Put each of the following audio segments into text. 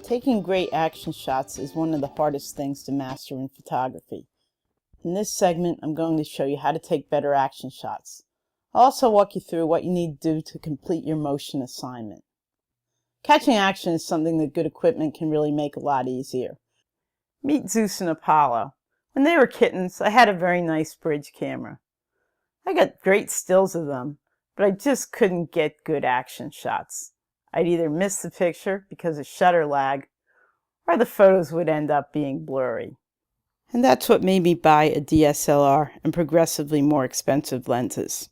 Taking great action shots is one of the hardest things to master in photography. In this segment, I'm going to show you how to take better action shots. I'll also walk you through what you need to do to complete your motion assignment. Catching action is something that good equipment can really make a lot easier. Meet Zeus and Apollo. When they were kittens, I had a very nice bridge camera. I got great stills of them, but I just couldn't get good action shots. I'd either miss the picture because of shutter lag, or the photos would end up being blurry. And that's what made me buy a DSLR and progressively more expensive lenses.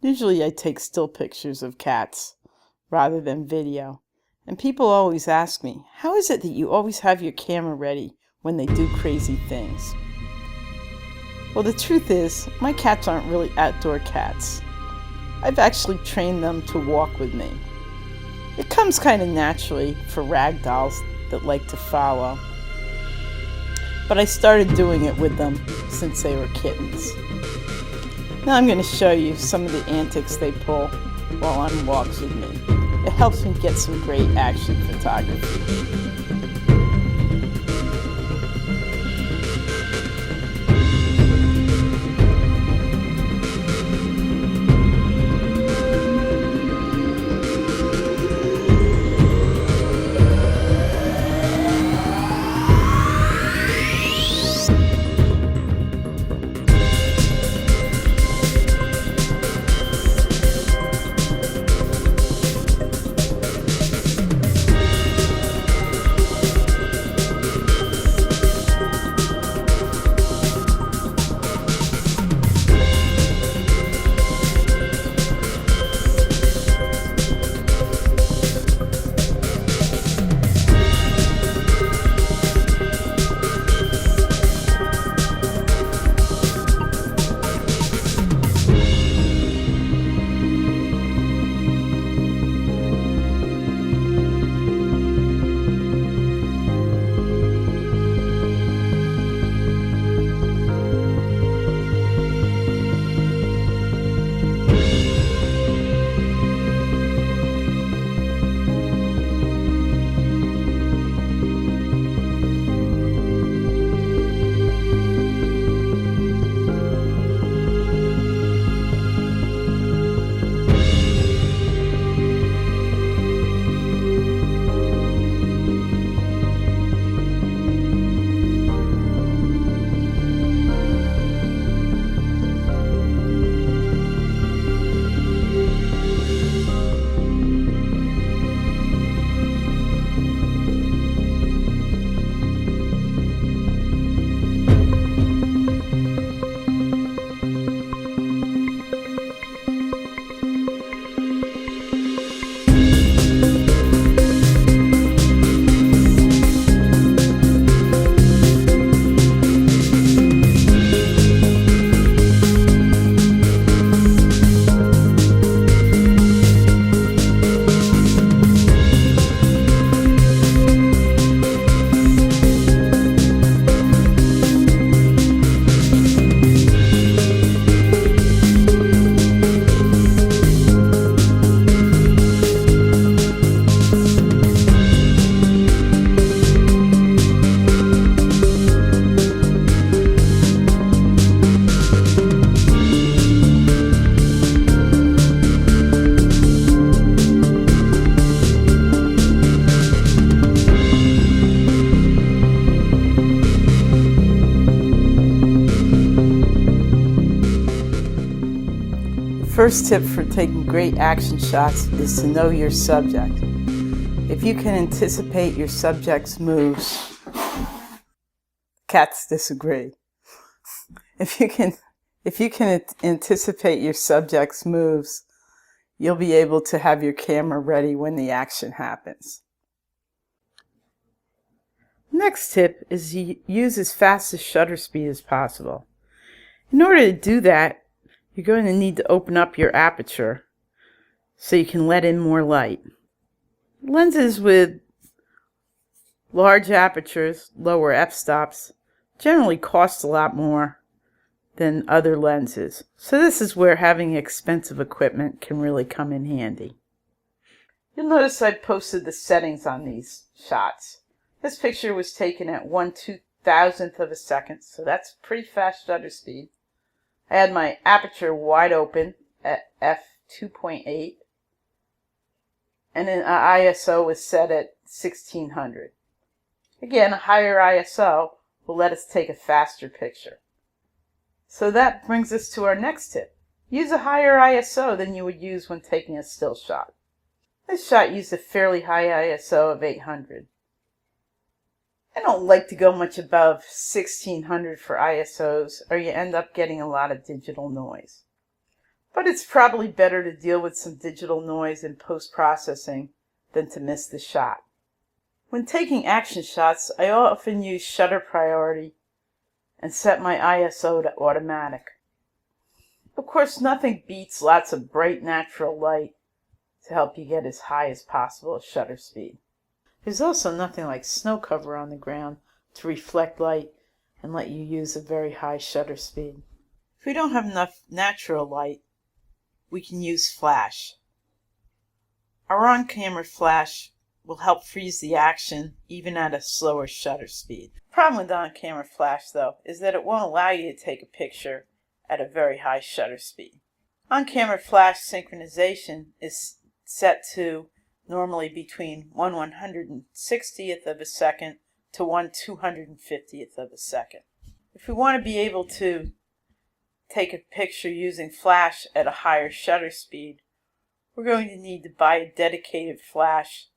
Usually I take still pictures of cats rather than video, and people always ask me, how is it that you always have your camera ready when they do crazy things? Well, the truth is, my cats aren't really outdoor cats. I've actually trained them to walk with me. It comes kind of naturally for rag dolls that like to follow. But I started doing it with them since they were kittens. Now I'm going to show you some of the antics they pull while on walks with me. It helps me get some great action photography. First tip for taking great action shots is to know your subject. If you can anticipate your subject's moves, cats disagree. If you can anticipate your subject's moves, you'll be able to have your camera ready when the action happens. Next tip is to use as fast a shutter speed as possible. In order to do that, you're going to need to open up your aperture so you can let in more light. Lenses with large apertures, lower f-stops, generally cost a lot more than other lenses. So this is where having expensive equipment can really come in handy. You'll notice I posted the settings on these shots. This picture was taken at 1/2000th of a second, so that's pretty fast shutter speed. I had my aperture wide open at f2.8, and then ISO was set at 1600. Again, a higher ISO will let us take a faster picture. So that brings us to our next tip. Use a higher ISO than you would use when taking a still shot. This shot used a fairly high ISO of 800. I don't like to go much above 1600 for ISOs, or you end up getting a lot of digital noise. But it's probably better to deal with some digital noise in post-processing than to miss the shot. When taking action shots, I often use shutter priority and set my ISO to automatic. Of course, nothing beats lots of bright natural light to help you get as high as possible shutter speed. There's also nothing like snow cover on the ground to reflect light and let you use a very high shutter speed. If we don't have enough natural light, we can use flash. Our on-camera flash will help freeze the action even at a slower shutter speed. The problem with on-camera flash, though, is that it won't allow you to take a picture at a very high shutter speed. On-camera flash synchronization is set to normally between 1/160th of a second to 1/250th of a second. If we want to be able to take a picture using flash at a higher shutter speed, we're going to need to buy a dedicated flash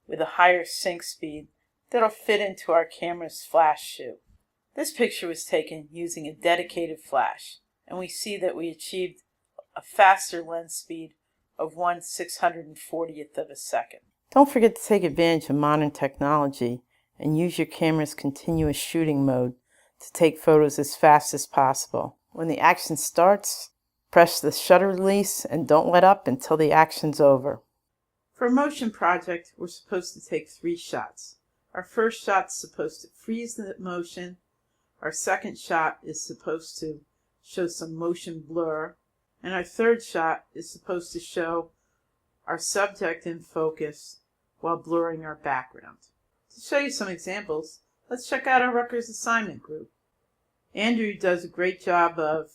with a higher sync speed that'll fit into our camera's flash chute. This picture was taken using a dedicated flash, and we see that we achieved a faster lens speed of 1/640th of a second. Don't forget to take advantage of modern technology and use your camera's continuous shooting mode to take photos as fast as possible. When the action starts, press the shutter release and don't let up until the action's over. For a motion project, we're supposed to take 3 shots. Our first shot's supposed to freeze the motion. Our second shot is supposed to show some motion blur. And our third shot is supposed to show our subject in focus while blurring our background. To show you some examples, let's check out our Rutgers assignment group. Andrew does a great job of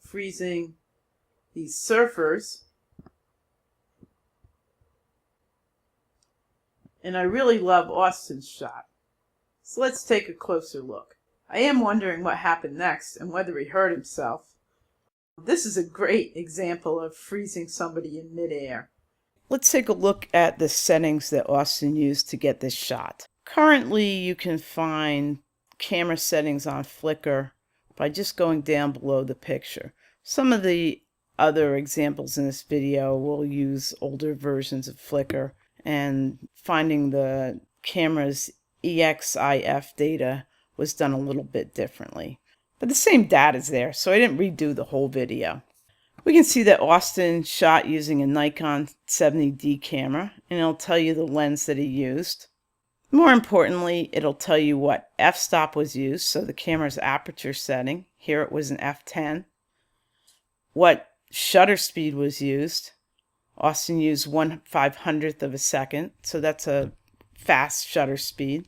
freezing these surfers. And I really love Austin's shot. So let's take a closer look. I am wondering what happened next and whether he hurt himself. This is a great example of freezing somebody in midair. Let's take a look at the settings that Austin used to get this shot. Currently, you can find camera settings on Flickr by just going down below the picture. Some of the other examples in this video will use older versions of Flickr, and finding the camera's EXIF data was done a little bit differently. But the same data is there, so I didn't redo the whole video. We can see that Austin shot using a Nikon 70D camera, and it'll tell you the lens that he used. More importantly, it'll tell you what f-stop was used, so the camera's aperture setting. Here it was an f10. What shutter speed was used. Austin used 1/500th of a second, so that's a fast shutter speed.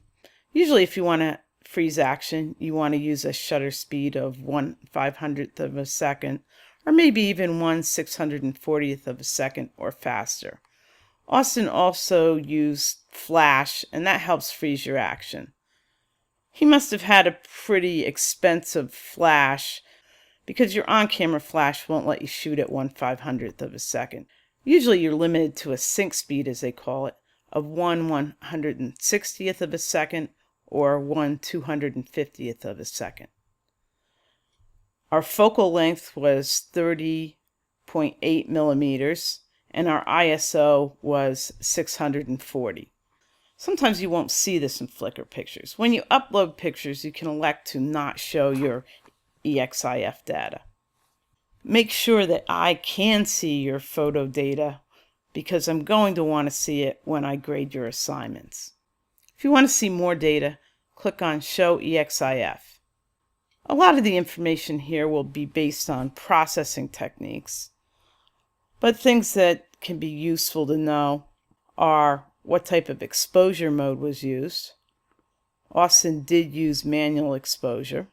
Usually if you want to freeze action, you want to use a shutter speed of 1/500th of a second, or maybe even 1/640th of a second or faster. Austin also used flash, and that helps freeze your action. He must have had a pretty expensive flash because your on-camera flash won't let you shoot at 1/500th of a second. Usually you're limited to a sync speed, as they call it, of 1/160th of a second or 1/250th of a second. Our focal length was 30.8 millimeters, and our ISO was 640. Sometimes you won't see this in Flickr pictures. When you upload pictures, you can elect to not show your EXIF data. Make sure that I can see your photo data because I'm going to want to see it when I grade your assignments. If you want to see more data, click on Show EXIF. A lot of the information here will be based on processing techniques, but things that can be useful to know are what type of exposure mode was used. Austin did use manual exposure.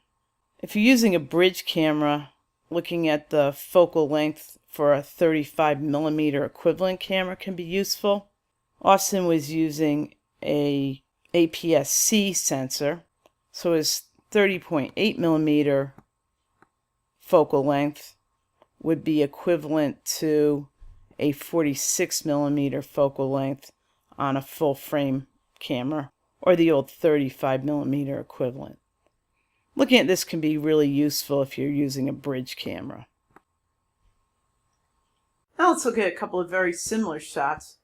If you're using a bridge camera, looking at the focal length for a 35mm equivalent camera can be useful. Austin was using a APS-C sensor, so his 30.8mm focal length would be equivalent to a 46mm focal length on a full frame camera, or the old 35mm equivalent. Looking at this can be really useful if you're using a bridge camera. Now let's look at a couple of very similar shots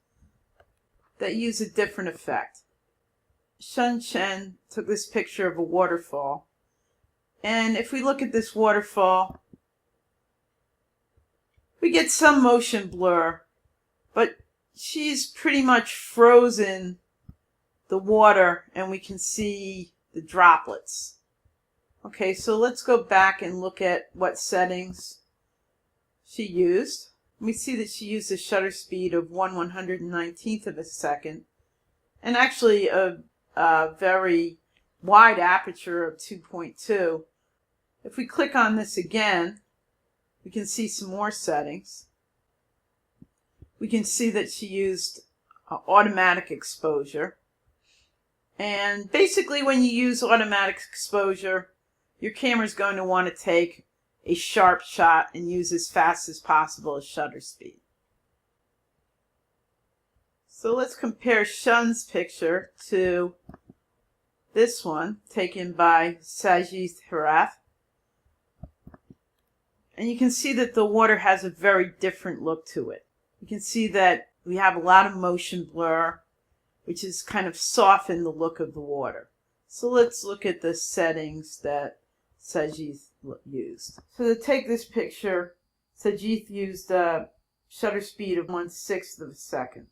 that use a different effect. Shun Chen took this picture of a waterfall, and if we look at this waterfall, we get some motion blur, but she's pretty much frozen the water and we can see the droplets. Okay, so let's go back and look at what settings she used. We see that she used a shutter speed of 1/119th of a second, and actually a very wide aperture of 2.2. If we click on this again, we can see some more settings. We can see that she used automatic exposure. And basically when you use automatic exposure, your camera is going to want to take a sharp shot and use as fast as possible a shutter speed. So let's compare Shun's picture to this one taken by Sajith Harath. And you can see that the water has a very different look to it. You can see that we have a lot of motion blur, which has kind of softened the look of the water. So let's look at the settings that Sajith used. So to take this picture, Sajith used a shutter speed of 1/6 of a second.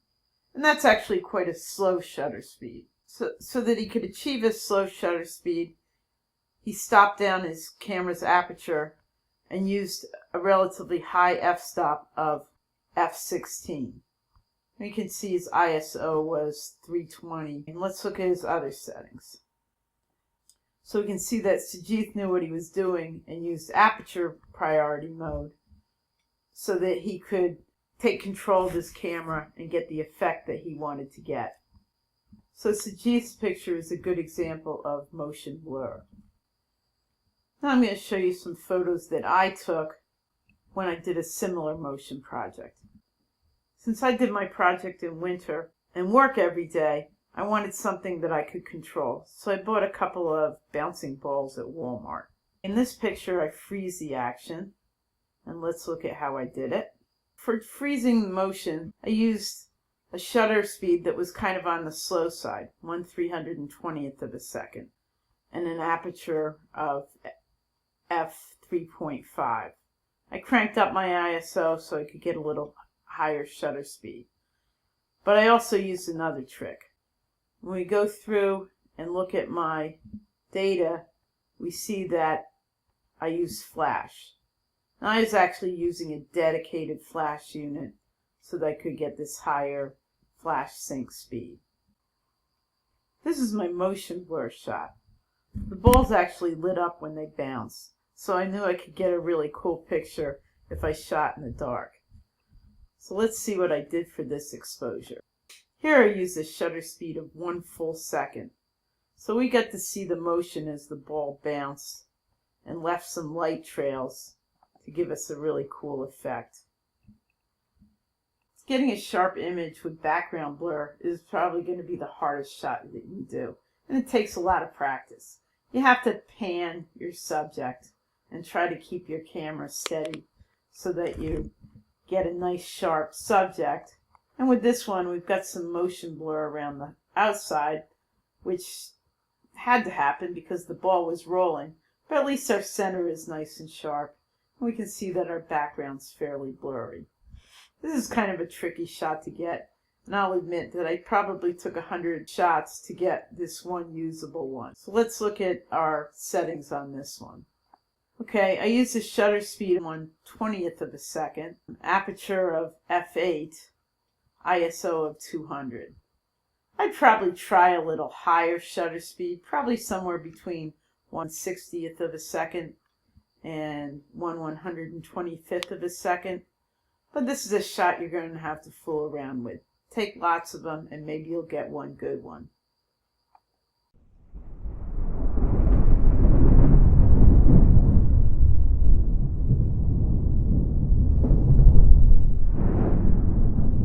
And that's actually quite a slow shutter speed. So that he could achieve a slow shutter speed, he stopped down his camera's aperture and used a relatively high f-stop of f16. You can see his ISO was 320. And let's look at his other settings. So we can see that Sajith knew what he was doing and used aperture priority mode so that he could take control of his camera and get the effect that he wanted to get. So Sajith's picture is a good example of motion blur. Now I'm going to show you some photos that I took when I did a similar motion project. Since I did my project in winter and work every day, I wanted something that I could control. So I bought a couple of bouncing balls at Walmart. In this picture, I freeze the action. And let's look at how I did it. For freezing the motion, I used a shutter speed that was kind of on the slow side, 1/320th of a second, and an aperture of f3.5. I cranked up my ISO so I could get a little higher shutter speed. But I also used another trick. When we go through and look at my data, we see that I use flash. Now I was actually using a dedicated flash unit so that I could get this higher flash sync speed. This is my motion blur shot. The balls actually lit up when they bounced, so I knew I could get a really cool picture if I shot in the dark. So let's see what I did for this exposure. Here I used a shutter speed of 1 full second. So we got to see the motion as the ball bounced and left some light trails to give us a really cool effect. Getting a sharp image with background blur is probably going to be the hardest shot that you do, and it takes a lot of practice. You have to pan your subject and try to keep your camera steady so that you get a nice sharp subject. And with this one, we've got some motion blur around the outside, which had to happen because the ball was rolling, but at least our center is nice and sharp. We can see that our background's fairly blurry. This is kind of a tricky shot to get, and I'll admit that I probably took 100 shots to get this one usable one. So let's look at our settings on this one. Okay, I used a shutter speed of 1/20th of a second, aperture of f8, ISO of 200. I'd probably try a little higher shutter speed, probably somewhere between 1/60th of a second and 1/125th of a second. But this is a shot you're going to have to fool around with. Take lots of them and maybe you'll get one good one.